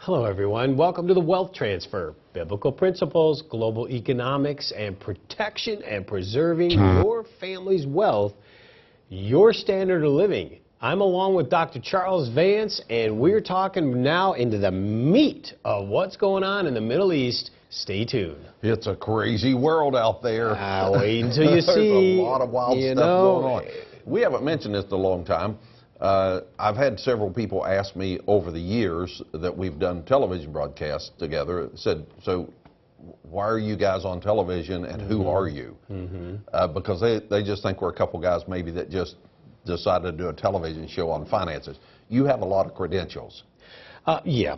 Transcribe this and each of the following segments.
Hello, everyone. Welcome to the Wealth Transfer. Biblical principles, global economics, and protection and preserving your family's wealth, your standard of living. I'm along with Dr. Charles Vance, and we're talking now into the meat of what's going on in the Middle East. Stay tuned. It's a crazy world out there. Wait until you see. There's a lot of wild stuff going on. We haven't mentioned this in a long time. I've had several people ask me over the years that we've done television broadcasts together, said, so why are you guys on television and who are you? Because they just think we're a couple guys maybe that just decided to do a television show on finances. You have a lot of credentials. Yeah.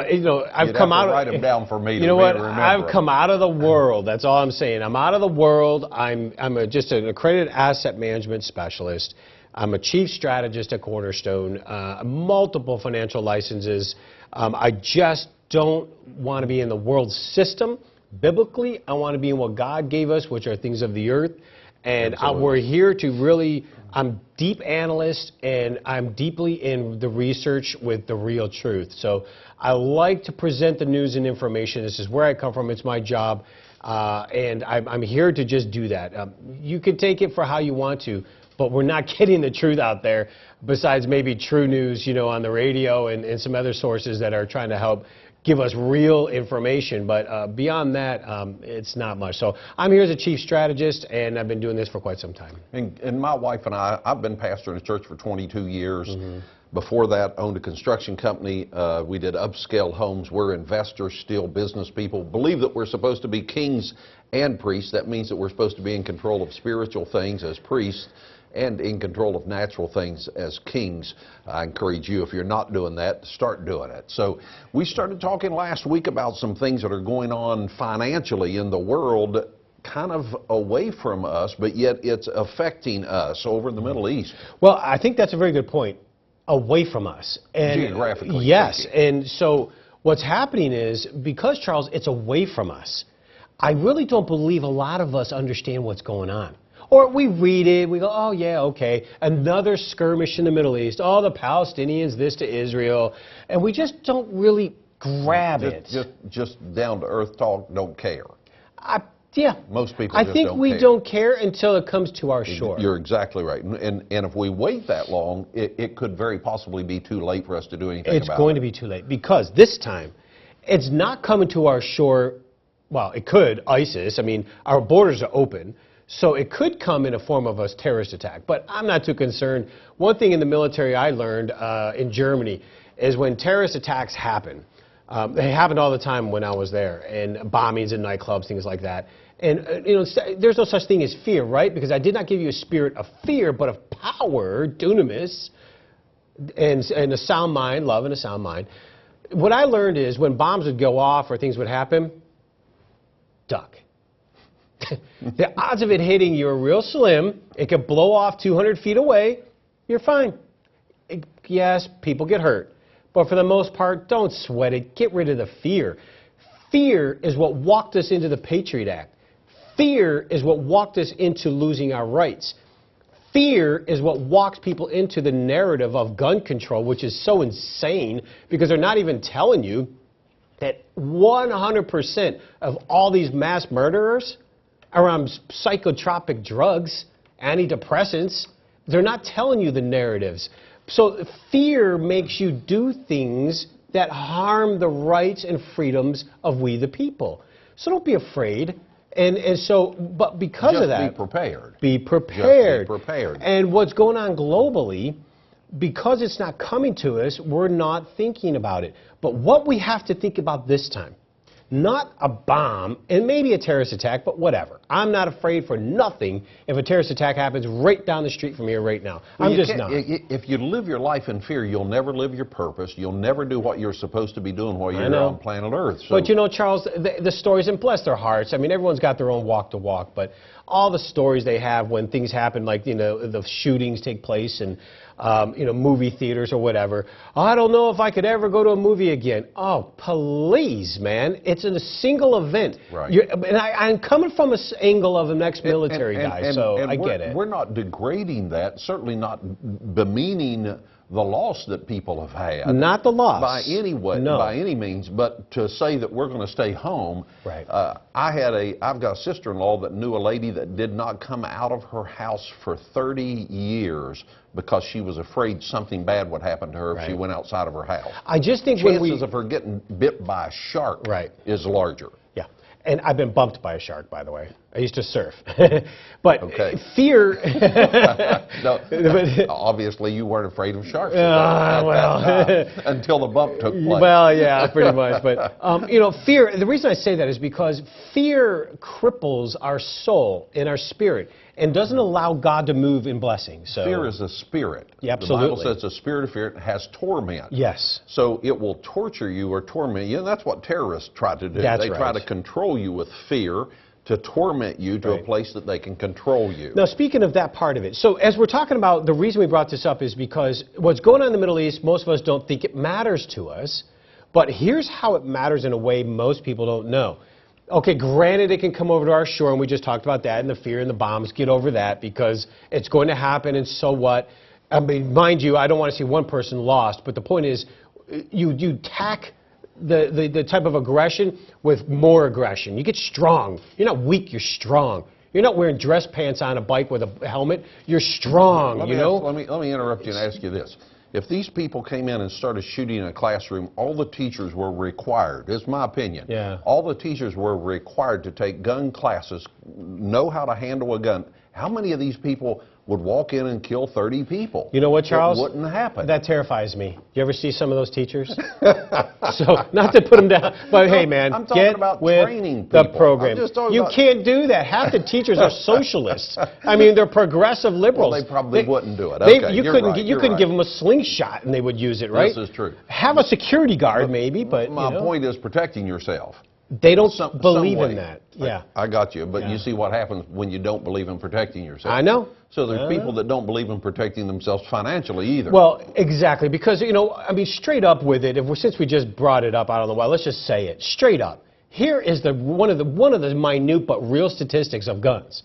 You know, I've come out. Write them down for me. You know what? I've come out of the world. That's all I'm saying. I'm out of the world. I'm just an accredited asset management specialist. I'm a chief strategist at Cornerstone. Multiple financial licenses. I just don't want to be in the world system. Biblically, I want to be in what God gave us, which are things of the earth. And we're here to really. I'm deep analyst, and I'm deeply in the research with the real truth. So I like to present the news and information. This is where I come from. It's my job, and I'm here to just do that. You can take it for how you want to, but we're not getting the truth out there, besides maybe True News, you know, on the radio and some other sources that are trying to help give us real information, but beyond that, it's not much. So I'm here as a chief strategist, and I've been doing this for quite some time. And my wife and I've been pastoring a church for 22 years. Before that, owned a construction company. We did upscale homes. We're investors, still business people. Believe that we're supposed to be kings and priests. That means that we're supposed to be in control of spiritual things as priests and in control of natural things as kings. I encourage you, if you're not doing that, start doing it. So we started talking last week about some things that are going on financially in the world, kind of away from us, but yet it's affecting us over in the Middle East. Well, I think that's a very good point. Away from us. And geographically. Yes, speaking. and so what's happening is, because, Charles, it's away from us, I really don't believe a lot of us understand what's going on. Or we read it, we go, oh yeah, okay, another skirmish in the Middle East, oh, the Palestinians, this to Israel, and we just don't really grab it. Just down to earth talk, don't care. Yeah. Most people I think we don't care until it comes to our shore. You're exactly right. And if we wait that long, it could very possibly be too late for us to do anything about it. It's going to be too late, because this time, it's not coming to our shore. Well, it could, ISIS. I mean, our borders are open. So it could come in a form of a terrorist attack, but I'm not too concerned. One thing in the military I learned in Germany is when terrorist attacks happen, they happened all the time when I was there, and bombings in nightclubs, things like that. And you know, there's no such thing as fear, right? Because I did not give you a spirit of fear, but of power, dunamis, and a sound mind, love and a sound mind. What I learned is when bombs would go off or things would happen, duck. The odds of it hitting you are real slim. It could blow off 200 feet away. You're fine. Yes, people get hurt. But for the most part, don't sweat it. Get rid of the fear. Fear is what walked us into the Patriot Act. Fear is what walked us into losing our rights. Fear is what walks people into the narrative of gun control, which is so insane, because they're not even telling you that 100% of all these mass murderers around psychotropic drugs, antidepressants, they're not telling you the narratives. So fear makes you do things that harm the rights and freedoms of we the people. So don't be afraid. And so, but because of that, be prepared. Be prepared. Just be prepared. And what's going on globally, because it's not coming to us, we're not thinking about it. But what we have to think about this time, not a bomb, and maybe a terrorist attack, but whatever. I'm not afraid for nothing if a terrorist attack happens right down the street from here right now. Well, I'm just not. If you live your life in fear, you'll never live your purpose. You'll never do what you're supposed to be doing while you're on planet Earth. So. But you know, Charles, the stories, and bless their hearts, I mean, everyone's got their own walk to walk, but all the stories they have when things happen, like, you know, the shootings take place and, you know, movie theaters or whatever. Oh, I don't know if I could ever go to a movie again. Oh, please, man. It's a single event. Right. And I'm coming from an angle of an ex-military guy, so I get it. We're not degrading that, certainly not bemeaning the loss that people have had. Not the loss. By any way, No. by any means, but to say that we're going to stay home. Right. I've got a sister-in-law that knew a lady that did not come out of her house for 30 years because she was afraid something bad would happen to her if she Right. went outside of her house. I just think when Chances of her getting bit by a shark Right. is larger. Yeah, and I've been bumped by a shark, by the way. I used to surf. But Okay. fear... No, obviously you weren't afraid of sharks well... until the bump took place. Well, yeah, pretty much. But, you know, fear, the reason I say that is because fear cripples our soul and our spirit and doesn't allow God to move in blessing. So Fear is a spirit. Yeah, absolutely. The Bible says the spirit of fear has torment. yes. So it will torture you or torment you, and that's what terrorists try to do. That's they try right. to control you with fear, to torment you to a Right. place that they can control you. Now, speaking of that part of it, so as we're talking about, the reason we brought this up is because what's going on in the Middle East, most of us don't think it matters to us, but here's how it matters in a way most people don't know. Okay, granted, it can come over to our shore, and we just talked about that, and the fear and the bombs, get over that, because it's going to happen, and so what? I mean, mind you, I don't want to see one person lost, but the point is, you tack the type of aggression with more aggression. You get strong. You're not weak, you're strong. You're not wearing dress pants on a bike with a helmet. You're strong, Let you me know? let me interrupt you and ask you this. If these people came in and started shooting in a classroom, all the teachers were required, it's my opinion, Yeah. all the teachers were required to take gun classes, know how to handle a gun. How many of these people would walk in and kill 30 people? You know what, Charles? It wouldn't happen. That terrifies me. You ever see some of those teachers? So, not to put them down, but hey, man, I'm talking get about with training the people. program. I'm just talking You about- can't do that. Half the teachers are socialists. I mean, they're progressive liberals. Well, they probably wouldn't do it. They- Okay, you you're couldn't, right, you you're couldn't right. give them a slingshot and they would use it, right? This is true. Have a security guard, maybe, but My you know, point is protecting yourself. they don't Some believe way. in that. Yeah, I got you, but Yeah. you see what happens when you don't believe in protecting yourself. I know. So there's people that don't believe in protecting themselves financially either. Well, exactly, because, you know, I mean, straight up with it, since we just brought it up, I don't know why, let's just say it, straight up. Here is one of the minute but real statistics of guns.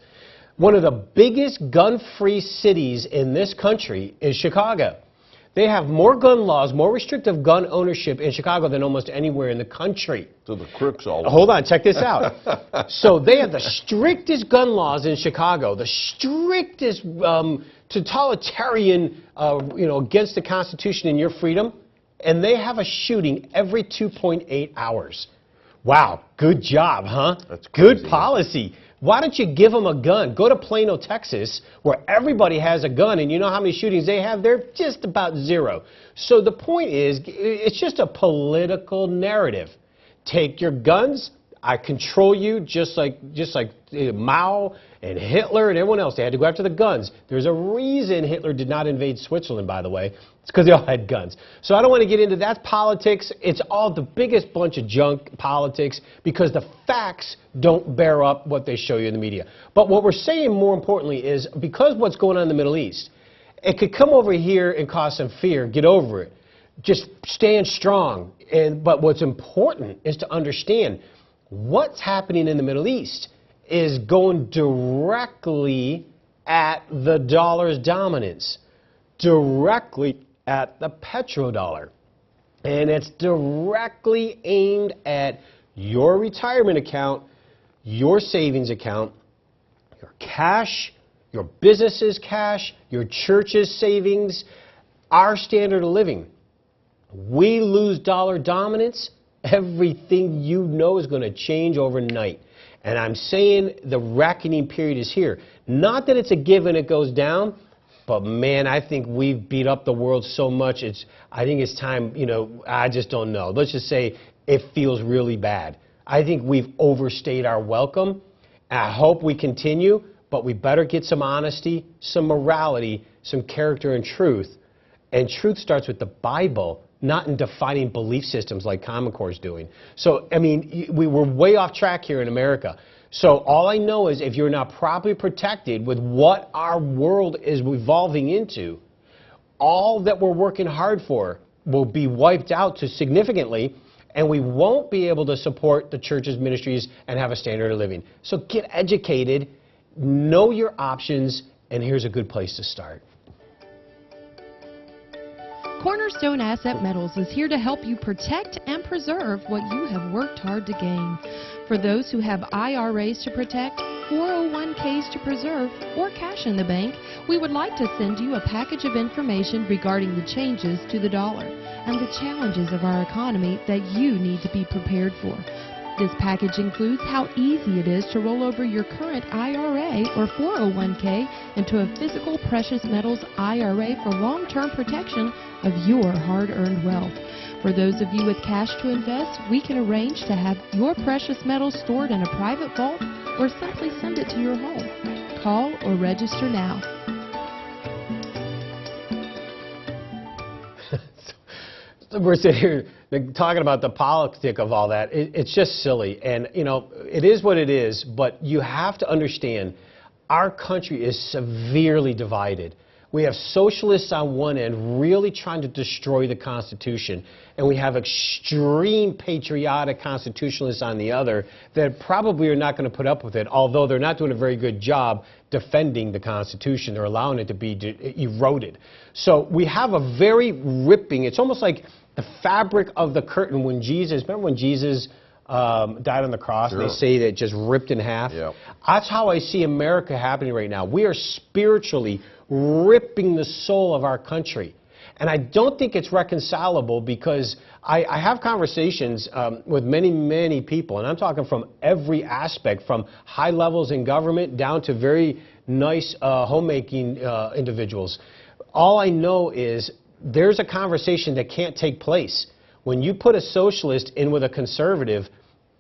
One of the biggest gun-free cities in this country is Chicago. They have more gun laws, more restrictive gun ownership in Chicago than almost anywhere in the country. So the crooks all over. Hold on, check this out. So they have the strictest gun laws in Chicago, the strictest totalitarian, against the Constitution and your freedom, and they have a shooting every 2.8 hours. Wow, good job, huh? That's crazy. Good policy. Why don't you give them a gun? Go to Plano, Texas, where everybody has a gun, and you know how many shootings they have? They're just about zero. So the point is, it's just a political narrative. Take your guns. I control you, just like Mao and Hitler and everyone else. They had to go after the guns. There's a reason Hitler did not invade Switzerland, by the way. It's because they all had guns. So I don't want to get into that politics. It's all the biggest bunch of junk politics because the facts don't bear up what they show you in the media. But what we're saying more importantly is because what's going on in the Middle East, it could come over here and cause some fear. Get over it. Just stand strong. But what's important is to understand what's happening in the Middle East is going directly at the dollar's dominance, directly at the petrodollar. And it's directly aimed at your retirement account, your savings account, your cash, your business's cash, your church's savings, our standard of living. We lose dollar dominance, everything you know is going to change overnight. And I'm saying the reckoning period is here. Not that it's a given it goes down, but man, I think we've beat up the world so much, I think it's time, I just don't know. Let's just say it feels really bad. I think we've overstayed our welcome. I hope we continue, but we better get some honesty, some morality, some character and truth. And truth starts with the Bible, not in defining belief systems like Common Core is doing. So, I mean, we were way off track here in America. So all I know is if you're not properly protected with what our world is evolving into, all that we're working hard for will be wiped out to significantly, and we won't be able to support the church's ministries and have a standard of living. So get educated, know your options, and here's a good place to start. Cornerstone Asset Metals is here to help you protect and preserve what you have worked hard to gain. For those who have IRAs to protect, 401ks to preserve, or cash in the bank, we would like to send you a package of information regarding the changes to the dollar and the challenges of our economy that you need to be prepared for. This package includes how easy it is to roll over your current IRA or 401k into a physical precious metals IRA for long-term protection of your hard-earned wealth. For those of you with cash to invest, we can arrange to have your precious metals stored in a private vault or simply send it to your home. Call or register now. We're sitting here talking about the politics of all that. It's just silly. And, you know, it is what it is, but you have to understand our country is severely divided. We have socialists on one end really trying to destroy the Constitution, and we have extreme patriotic constitutionalists on the other that probably are not going to put up with it, although they're not doing a very good job defending the Constitution. They're allowing it to be eroded. So we have a very ripping, it's almost like the fabric of the curtain when Jesus, remember when Jesus died on the cross, Sure. and they say that it just ripped in half? Yep. That's how I see America happening right now. We are spiritually ripping the soul of our country. And I don't think it's reconcilable because I have conversations with many, many people, and I'm talking from every aspect, from high levels in government down to very nice homemaking individuals. All I know is there's a conversation that can't take place. When you put a socialist in with a conservative,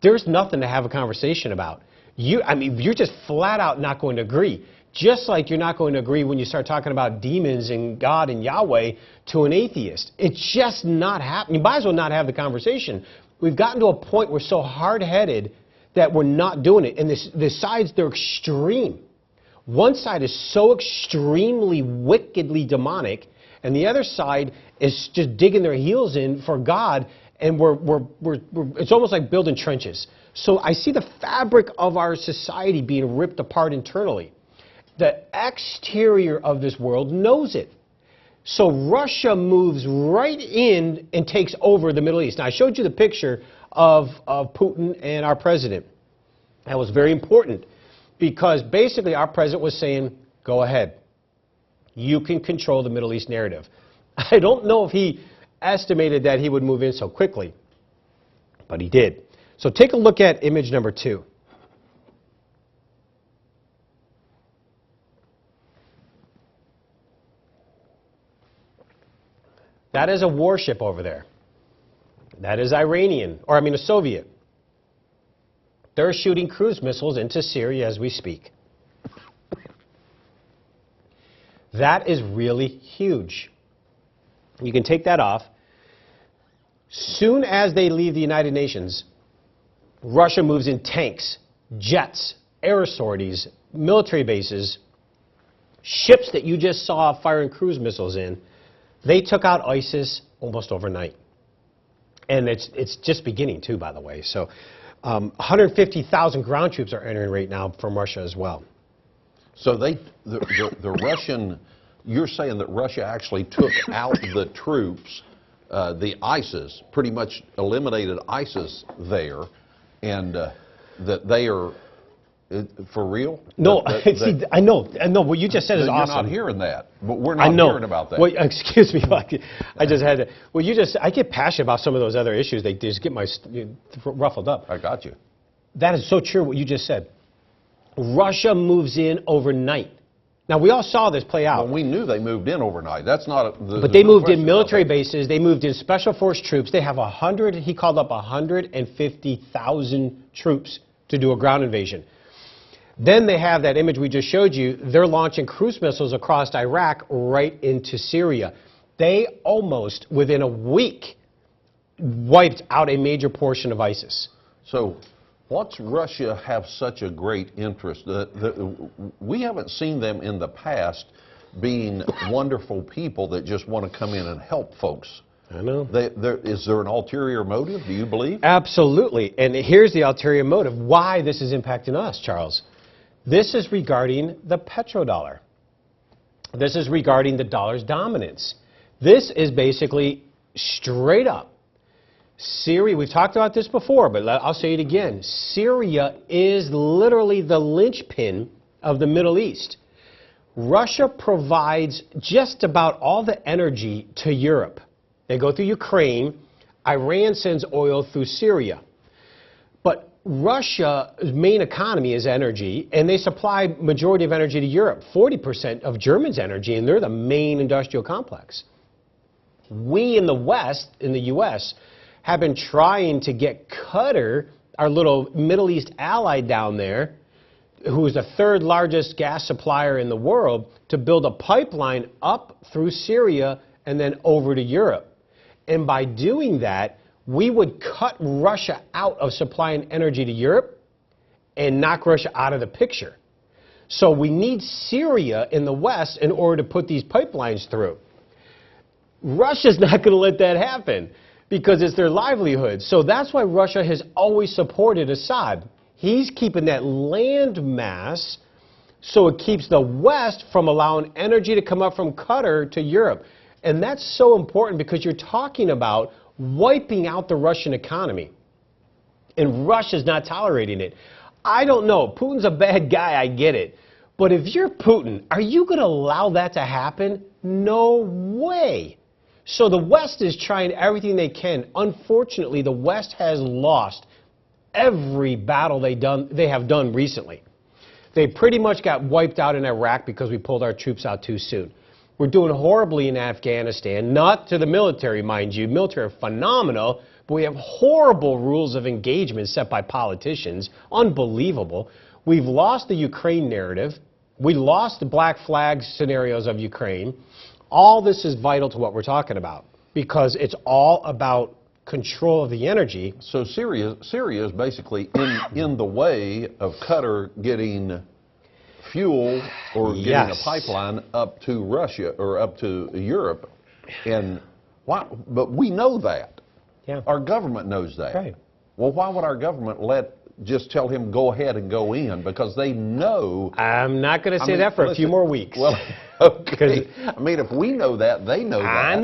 there's nothing to have a conversation about. You're just flat out not going to agree. Just like you're not going to agree when you start talking about demons and God and Yahweh to an atheist. It's just not happening. You might as well not have the conversation. We've gotten to a point we're so hard-headed that we're not doing it. And the sides, they're extreme. One side is so extremely wickedly demonic, and the other side is just digging their heels in for God, and it's almost like building trenches. So I see the fabric of our society being ripped apart internally. The exterior of this world knows it. So Russia moves right in and takes over the Middle East. Now, I showed you the picture of Putin and our president. That was very important because basically our president was saying, go ahead. You can control the Middle East narrative. I don't know if he estimated that he would move in so quickly, but he did. So take a look at image number 2. That is a warship over there. That is Iranian, or a Soviet. They're shooting cruise missiles into Syria as we speak. That is really huge. You can take that off. Soon as they leave the United Nations, Russia moves in tanks, jets, air sorties, military bases, ships that you just saw firing cruise missiles in. They took out ISIS almost overnight. And it's just beginning too, by the way. So 150,000 ground troops are entering right now from Russia as well. So the Russian, you're saying that Russia actually took out the troops, the ISIS, pretty much eliminated ISIS there, and that they are, for real? No, see, I know. What you just said is awesome. You're not hearing that, but we're not hearing about that. Well, excuse me, I just had to. Well, I get passionate about some of those other issues. They just get my ruffled up. I got you. That is so true what you just said. Russia moves in overnight. Now, we all saw this play out. Well, we knew they moved in overnight. That's not but they moved in military bases. They moved in special force troops. They have he called up 150,000 troops to do a ground invasion. Then they have that image we just showed you. They're launching cruise missiles across Iraq right into Syria. They almost, within a week, wiped out a major portion of ISIS. So what's Russia have such a great interest? We haven't seen them in the past being wonderful people that just want to come in and help folks. I know. Is there an ulterior motive, do you believe? Absolutely. And here's the ulterior motive. Why this is impacting us, Charles. This is regarding the petrodollar. This is regarding the dollar's dominance. This is basically straight up. Syria, we've talked about this before, but I'll say it again. Syria is literally the linchpin of the Middle East. Russia provides just about all the energy to Europe. They go through Ukraine. Iran sends oil through Syria. But Russia's main economy is energy, and they supply majority of energy to Europe, 40% of Germany's energy, and they're the main industrial complex. We in the West, in the U.S., have been trying to get Qatar, our little Middle East ally down there, who is the third largest gas supplier in the world, to build a pipeline up through Syria and then over to Europe. And by doing that, we would cut Russia out of supplying energy to Europe and knock Russia out of the picture. So we need Syria in the West in order to put these pipelines through. Russia's not going to let that happen because it's their livelihood. So that's why Russia has always supported Assad. He's keeping that land mass so it keeps the West from allowing energy to come up from Qatar to Europe. And that's so important because you're talking about wiping out the Russian economy. And Russia's not tolerating it. I don't know. Putin's a bad guy, I get it. But if you're Putin, are you going to allow that to happen? No way. So the West is trying everything they can. Unfortunately, the West has lost every battle they have done recently. They pretty much got wiped out in Iraq because we pulled our troops out too soon. We're doing horribly in Afghanistan, not to the military, mind you. Military are phenomenal, but we have horrible rules of engagement set by politicians. Unbelievable. We've lost the Ukraine narrative. We lost the black flag scenarios of Ukraine. All this is vital to what we're talking about because it's all about control of the energy. So Syria is basically in the way of Qatar getting fuel or getting a pipeline up to Russia or up to Europe. And why? But we know that. Yeah. Our government knows that. Right. Well, why would our government just tell him go ahead and go in? Because they know. I'm not going to say that for a few more weeks. Well, okay. I mean, if we know that, they know that. I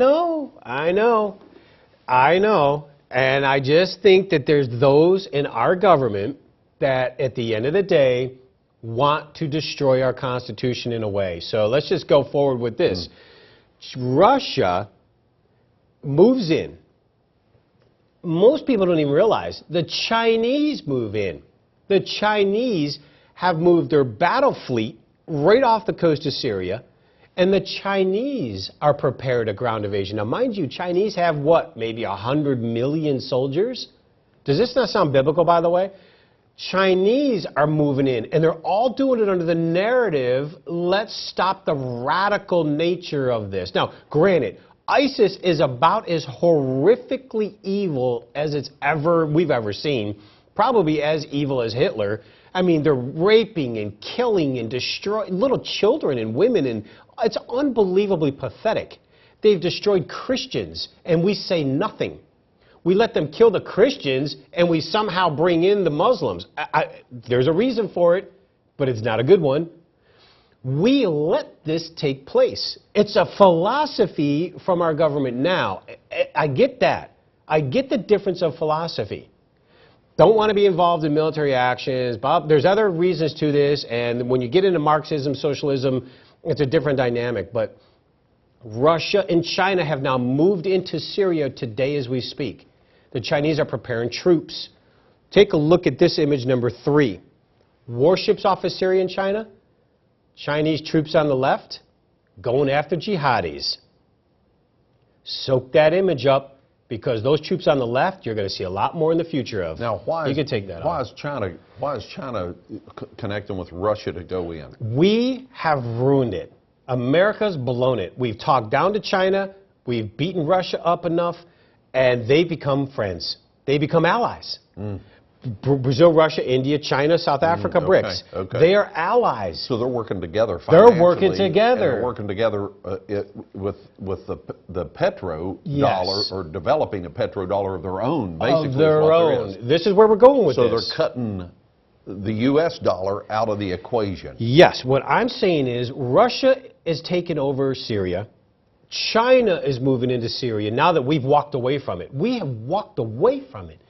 know. And I just think that there's those in our government that at the end of the day want to destroy our Constitution in a way. So let's just go forward with this. Russia moves in. Most people don't even realize the Chinese move in. The Chinese have moved their battle fleet right off the coast of Syria, and the Chinese are prepared a ground invasion. Now, mind you, Chinese have what, maybe 100 million soldiers? Does this not sound biblical, by the way? Chinese are moving in, and they're all doing it under the narrative, let's stop the radical nature of this. Now, granted, ISIS is about as horrifically evil as we've ever seen, probably as evil as Hitler. I mean, they're raping and killing and destroying little children and women, and it's unbelievably pathetic. They've destroyed Christians, and we say nothing. We let them kill the Christians, and we somehow bring in the Muslims. There's a reason for it, but it's not a good one. We let this take place. It's a philosophy from our government now. I get that. I get the difference of philosophy. Don't want to be involved in military actions. Bob, there's other reasons to this, and when you get into Marxism, socialism, it's a different dynamic. But Russia and China have now moved into Syria today as we speak. The Chinese are preparing troops. Take a look at this image number 3. Warships off of Syria and China. Chinese troops on the left going after jihadis. Soak that image up because those troops on the left you're going to see a lot more in the future of. Now, you can take that off. Why is China connecting with Russia to go in? We have ruined it. America's blown it. We've talked down to China. We've beaten Russia up enough, and they become friends. They become allies. Brazil, Russia, India, China, South Africa, BRICS. Okay. They are allies. So they're working together financially. They're working together. They're working together with the petrodollar, or developing a petrodollar of their own, basically. Of their own. This is where we're going with this. So they're cutting the U.S. dollar out of the equation. Yes. What I'm saying is Russia is taking over Syria. China is moving into Syria now that we've walked away from it. We have walked away from it.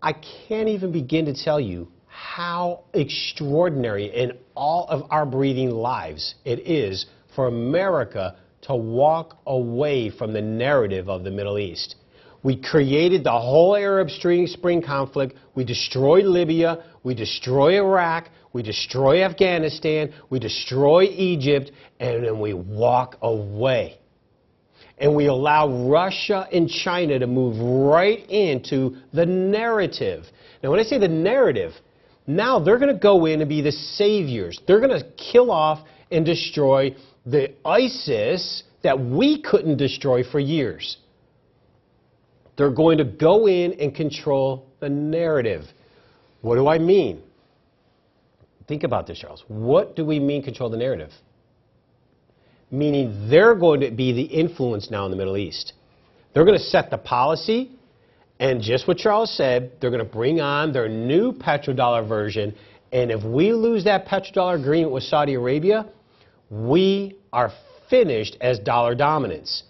I can't even begin to tell you how extraordinary in all of our breathing lives it is for America to walk away from the narrative of the Middle East. We created the whole Arab Spring conflict. We destroyed Libya. We destroy Iraq. We destroy Afghanistan. We destroy Egypt. And then we walk away. And we allow Russia and China to move right into the narrative. Now, when I say the narrative, now they're going to go in and be the saviors. They're going to kill off and destroy the ISIS that we couldn't destroy for years. They're going to go in and control the narrative. What do I mean? Think about this, Charles. What do we mean control the narrative? Meaning they're going to be the influence now in the Middle East. They're going to set the policy, and just what Charles said, they're going to bring on their new petrodollar version, and if we lose that petrodollar agreement with Saudi Arabia, we are finished as dollar dominance.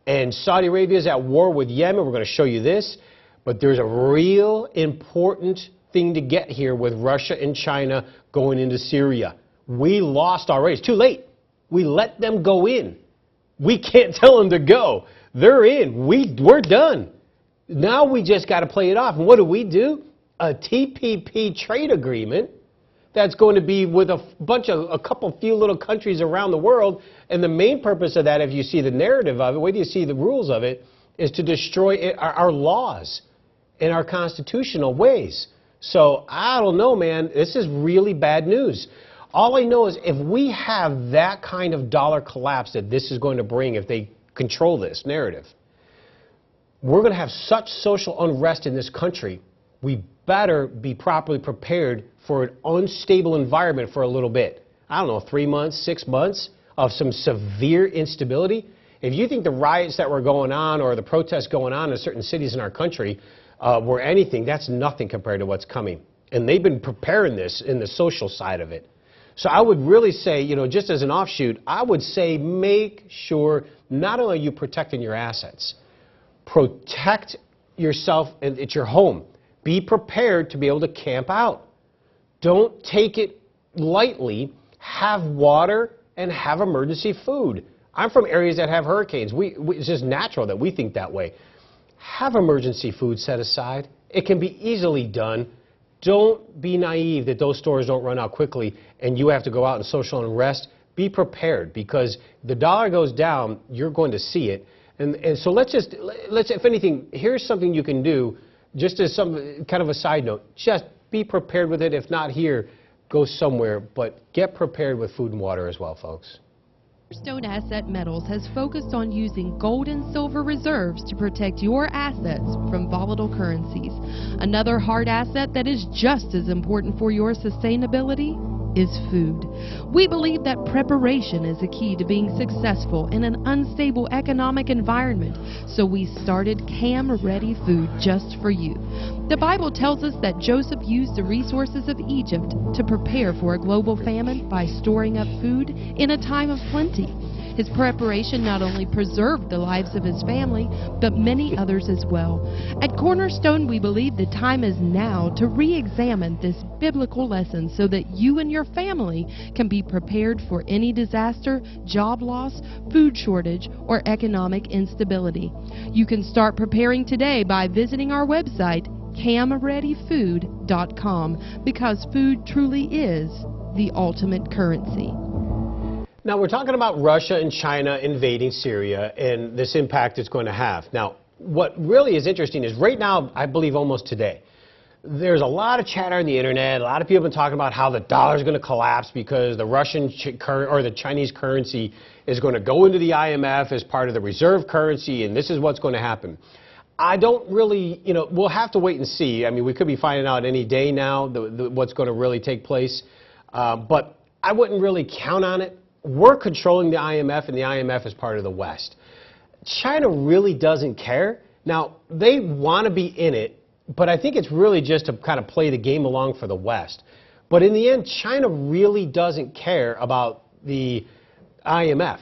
And Saudi Arabia is at war with Yemen. We're going to show you this. But there's a real important thing to get here with Russia and China going into Syria. We lost already. It's too late. We let them go in. We can't tell them to go. They're in. We're done. Now we just got to play it off. And what do? A TPP trade agreement that's going to be with a couple few little countries around the world. And the main purpose of that, if you see the narrative of it, wait till you see the rules of it, is to destroy our laws and our constitutional ways. So I don't know, man. This is really bad news. All I know is if we have that kind of dollar collapse that this is going to bring if they control this narrative, we're going to have such social unrest in this country, we better be properly prepared for an unstable environment for a little bit. I don't know, 3 months, 6 months of some severe instability. If you think the riots that were going on or the protests going on in certain cities in our country were anything, that's nothing compared to what's coming. And they've been preparing this in the social side of it. So I would really say, you know, just as an offshoot, I would say make sure not only are you protecting your assets, protect yourself and it's your home. Be prepared to be able to camp out. Don't take it lightly. Have water and have emergency food. I'm from areas that have hurricanes. It's just natural that we think that way. Have emergency food set aside. It can be easily done. Don't be naive that those stores don't run out quickly and you have to go out in social unrest. Be prepared because the dollar goes down, you're going to see it. And so let's if anything, here's something you can do just as some kind of a side note. Just be prepared with it. If not here, go somewhere. But get prepared with food and water as well, folks. Cornerstone Asset Metals has focused on using gold and silver reserves to protect your assets from volatile currencies. Another hard asset that is just as important for your sustainability is food. We believe that preparation is a key to being successful in an unstable economic environment, so we started Cam Ready Food just for you. The Bible tells us that Joseph used the resources of Egypt to prepare for a global famine by storing up food in a time of plenty. His preparation not only preserved the lives of his family, but many others as well. At Cornerstone, we believe the time is now to re-examine this biblical lesson so that you and your family can be prepared for any disaster, job loss, food shortage, or economic instability. You can start preparing today by visiting our website, camreadyfood.com, because food truly is the ultimate currency. Now, we're talking about Russia and China invading Syria and this impact it's going to have. Now, what really is interesting is right now, I believe almost today, there's a lot of chatter on the internet. A lot of people have been talking about how the dollar is going to collapse because the Russian or the Chinese currency is going to go into the IMF as part of the reserve currency, and this is what's going to happen. I don't really, you know, we'll have to wait and see. I mean, we could be finding out any day now what's going to really take place, but I wouldn't really count on it. We're controlling the IMF, and the IMF is part of the West. China really doesn't care. Now, they want to be in it, but I think it's really just to kind of play the game along for the West. But in the end, China really doesn't care about the IMF.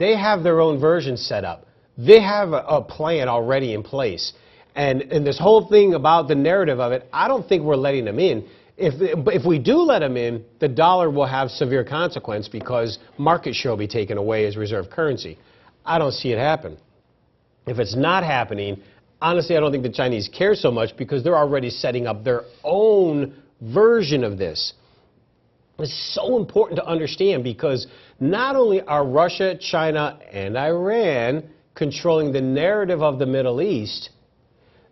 They have their own version set up. They have a plan already in place. And this whole thing about the narrative of it, I don't think we're letting them in. If we do let them in, the dollar will have severe consequence because market share will be taken away as reserve currency. I don't see it happen. If it's not happening, honestly, I don't think the Chinese care so much because they're already setting up their own version of this. It's so important to understand because not only are Russia, China, and Iran controlling the narrative of the Middle East,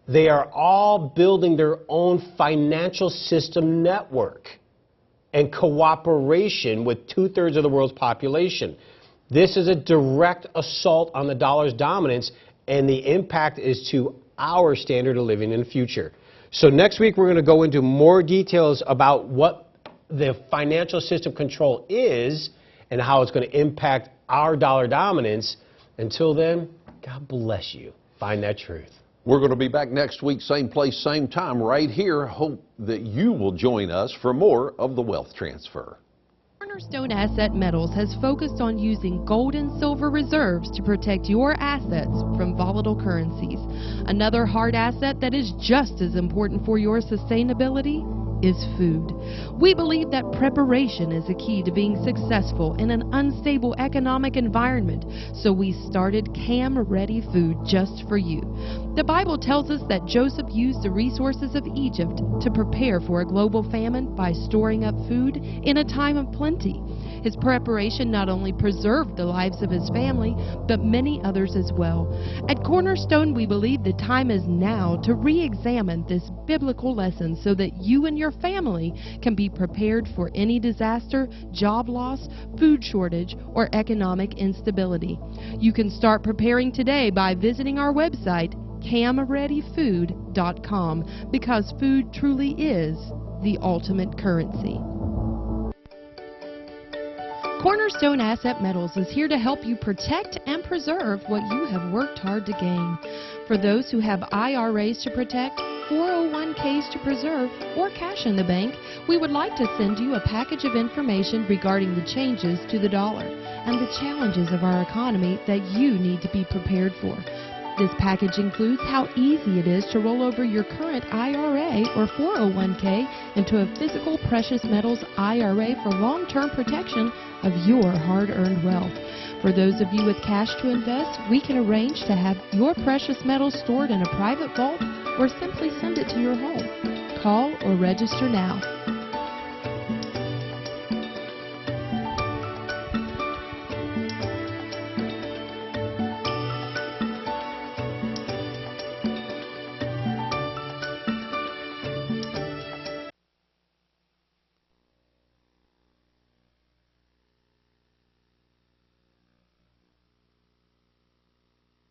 they are all building their own financial system network and cooperation with 2/3 of the world's population. This is a direct assault on the dollar's dominance, and the impact is to our standard of living in the future. So next week we're going to go into more details about what the financial system control is and how it's going to impact our dollar dominance. Until then, God bless you. Find that truth. We're going to be back next week, same place, same time, right here. Hope that you will join us for more of the Wealth Transfer. Cornerstone Asset Metals has focused on using gold and silver reserves to protect your assets from volatile currencies. Another hard asset that is just as important for your sustainability is food. We believe that preparation is a key to being successful in an unstable economic environment, so we started Cam Ready Food just for you. The Bible tells us that Joseph used the resources of Egypt to prepare for a global famine by storing up food in a time of plenty. His preparation not only preserved the lives of his family, but many others as well. At Cornerstone, we believe the time is now to re-examine this biblical lesson so that you and your family can be prepared for any disaster, job loss, food shortage, or economic instability. You can start preparing today by visiting our website, camreadyfood.com, because food truly is the ultimate currency. Cornerstone Asset Metals is here to help you protect and preserve what you have worked hard to gain. For those who have IRAs to protect, 401ks to preserve, or cash in the bank, we would like to send you a package of information regarding the changes to the dollar and the challenges of our economy that you need to be prepared for. This package includes how easy it is to roll over your current IRA or 401k into a physical precious metals IRA for long-term protection of your hard-earned wealth. For those of you with cash to invest, we can arrange to have your precious metals stored in a private vault or simply send it to your home. Call or register now.